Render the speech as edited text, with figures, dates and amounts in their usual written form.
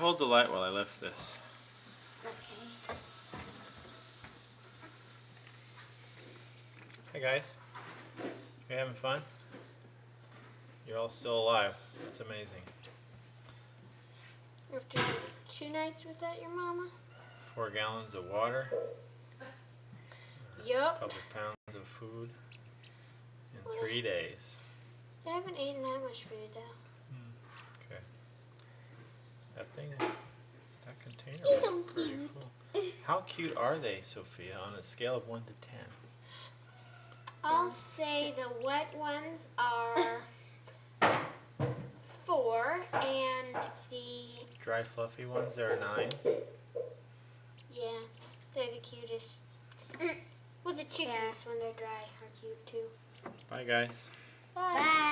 hold the light while I lift this. Okay. Hey guys, you having fun? You're all still alive. That's amazing. After 2 nights without your mama? 4 gallons of water. Yup. A couple pounds of food in 3 days. I haven't eaten that much food though. Okay. That container was pretty full. How cute are they, Sophia, on a scale of 1 to 10? I'll say the wet ones are 4 and the Dry, fluffy ones are 9. yeah, they're the cutest. Well, the chickies when they're dry are cute too. Bye, guys. Bye.